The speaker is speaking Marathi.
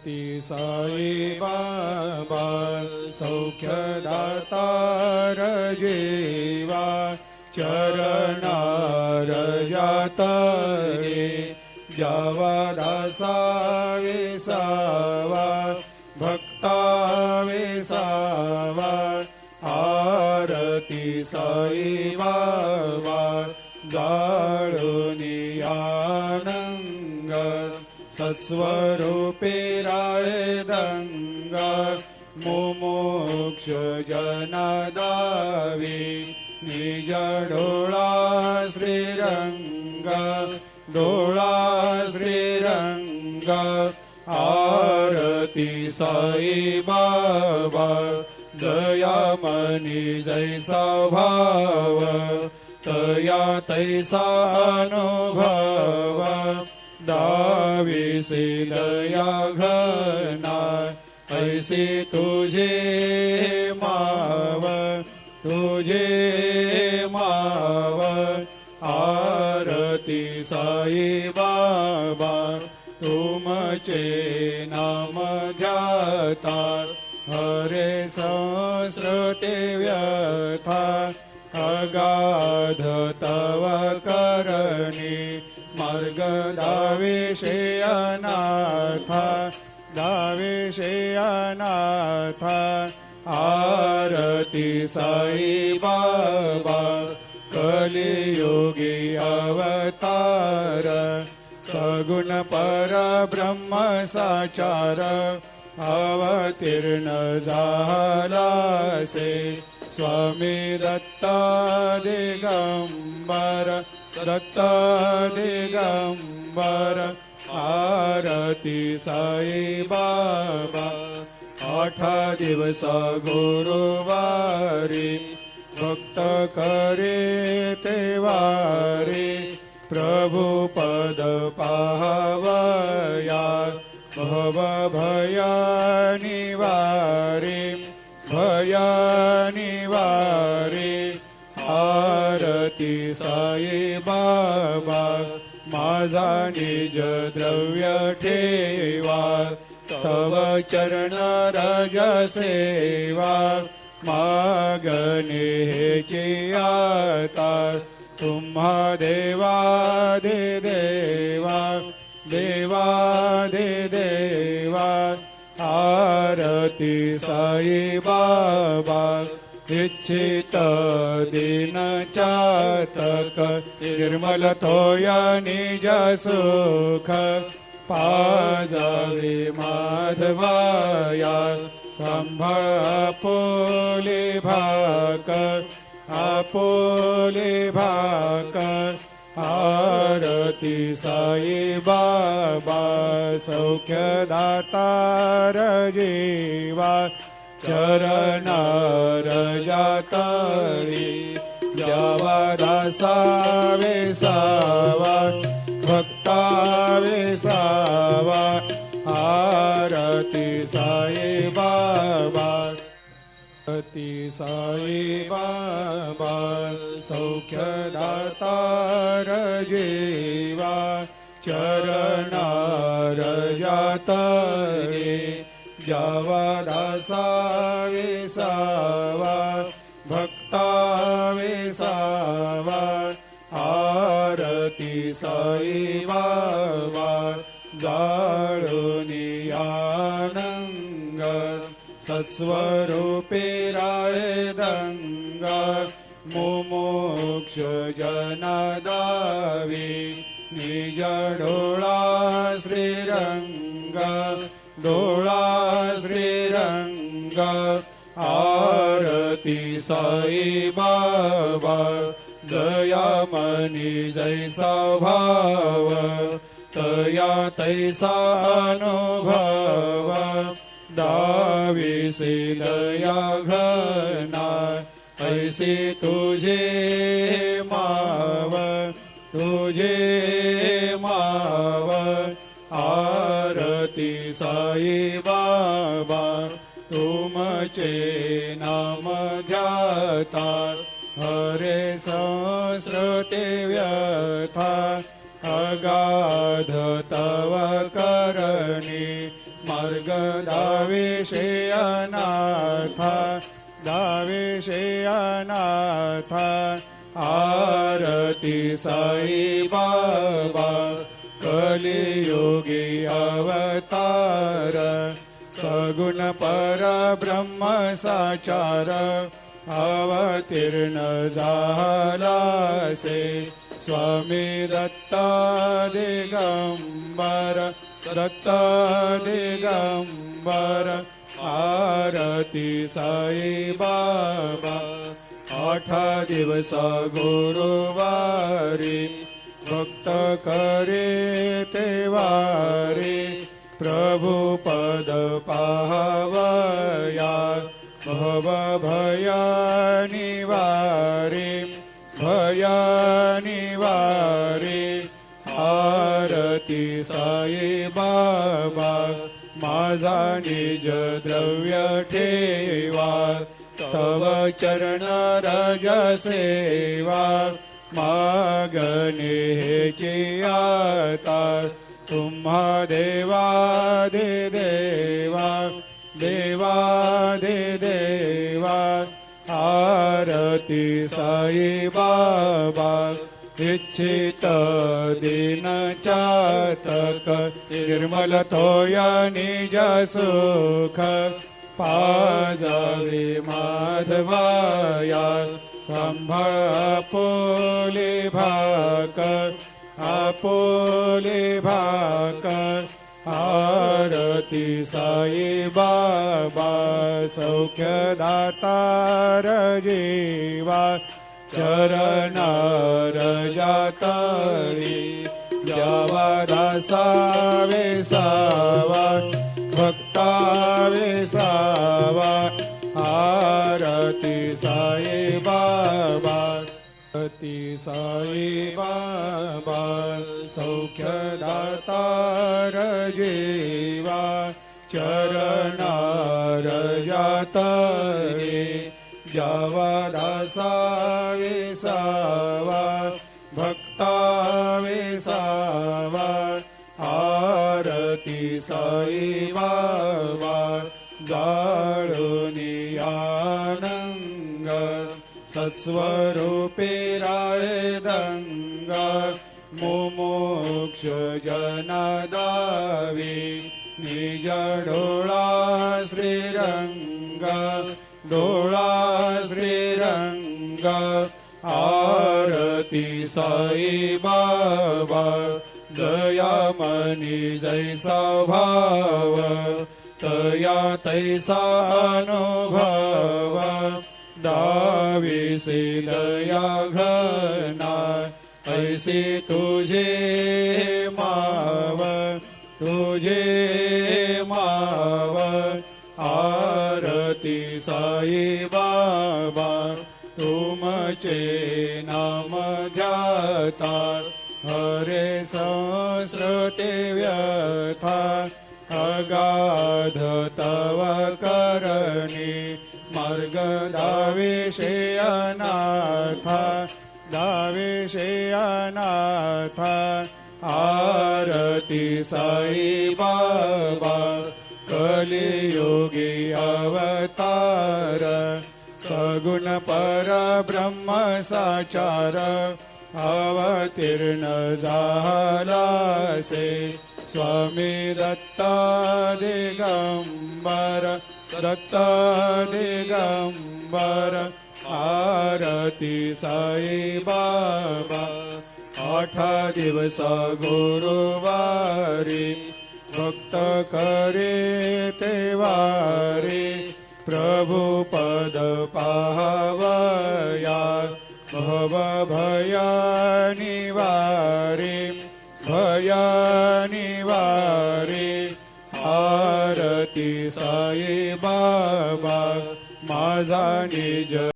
ती साई बाबा सौख्यदातार जीवा चरणार जातरे जावा दासा विसावा भक्ता विसावा आरती साई बाबा जाळूनी आनंग सत्स्वरूपे राय दंग मुमुक्ष जनदावी निज डोळा श्रीरंग डोळा श्रीरंग आरती साई बाबा दयामनी जैसा भाव तया तैसा अनुभव दाविसे दया घना ऐसे तुझे माव तुझे माव आरती साई बाबा तुमचे नाम ध्याता हरे संस्कृते व्यथा अगाध तव करणी मार्ग दाविषे अनाथा दाविषे अनाथा आरती साई बाबा कलियुगी अवतार सगुण परब्रह्म साचार अवतीर्ण झालासे स्वामी दत्त दिगंबर दत्त दिगंबर आरती साई बाबा 8 दिवस गुरुवारी भक्त करे तेवारी प्रभु पद पाहवया भव भया निवारी भया निवारी आरती साई बाबा माझा निज द्रव्य ठेवा तव चरण रज सेवा मागणे हेची आता तुम्हा देवादि देवा देवादि देवा आरती साई बाबा इच्छित दिन चातक निर्मल थोया निज सुख पाजावे माधवाया सांभाळ आपोले भाक आपोले भाक आरती साई बाबा सौख्यदातार जीवा चरणार जातळी द्यावा दासा विसावा भक्ता विसावा आरती साई बाबा आरती साई बाबा सौख्यदातार जीवा चरणार जातळे द्यावा दासा विसावा भक्ता विसावा आरती साई बाबा जाळूनी आनंग सत्स्वरूपे राय दंग मुमुक्ष जनदावी निज डोळा श्रीरंग डोळा श्रीरंग आरती साई बाबा दयामनी जैसा भाव तया तैसा अनुभव दाविसे दया घना ऐसे तुझे माव तुझे माव आरती साई बाबा तुमचे नाम ध्याता हरे संस्कृते व्यथा अगाध तव करणी मार्ग दावेशे अनाथा दावेशे अनाथा आरती साई बाबा कलियुगी अवतार सगुण परब्रह्म साचार अवतीर्ण झालासे स्वामी दत्ता दिगंबर दत्ता दिगंबर आरती साई बाबा 8 दिवस गुरुवारी भक्त करे तेवारी प्रभु पद पाहवया भव भया निवारे भया निवारे आरती साई बाबा माझा निज द्रव्य ठेवा तव चरण रज सेवा मागणे हेची आता तुम्हा देवा दे देवा देवा दे देवा आरती साई बाबा इच्छित दिन चातक निर्मल थोया निज सुख पाजावे माधवाया सांभाळ आपोले भाकर आरती साई बाबा सौख्य दातार जीवा चरण रजातळी द्यावा दासा वेसावा भक्ता वेसावा आरती साई बाबा आरती साई बाबा सौख्य दातार जीवा चरण रजातळे द्यावा दासा वेसावा भक्ता वेसावा आरती साई बाबा जाळूनी आनंग सत्स्वरूपे रायदंग मुमुक्ष जनदावी निज डोळा श्रीरंग डोळा श्रीरंग आरती साई बाबा दयामनी जैसा भाव तया तैसा अनुभव दाविसे दया घना ऐसे तुझे माव आरती साई बाबा तुमचे नाम ध्याता हरे संस्कृते व्यथा अगाध तव करणी मार्ग दावेशे अनाथा दावेशे अनाथा आरती साई बाबा कलियुगी अवतार सगुण परब्रह्म साचार अवतीर्ण झालासे स्वामी दत्ता दिगंबर दत्ता दिगंबर आरती साई बाबा 8 दिवस गुरुवारी भक्त करे तेवारी प्रभु पद पाहवया भव भया निवारे भया निवारे आरती साई बाबा माझा निज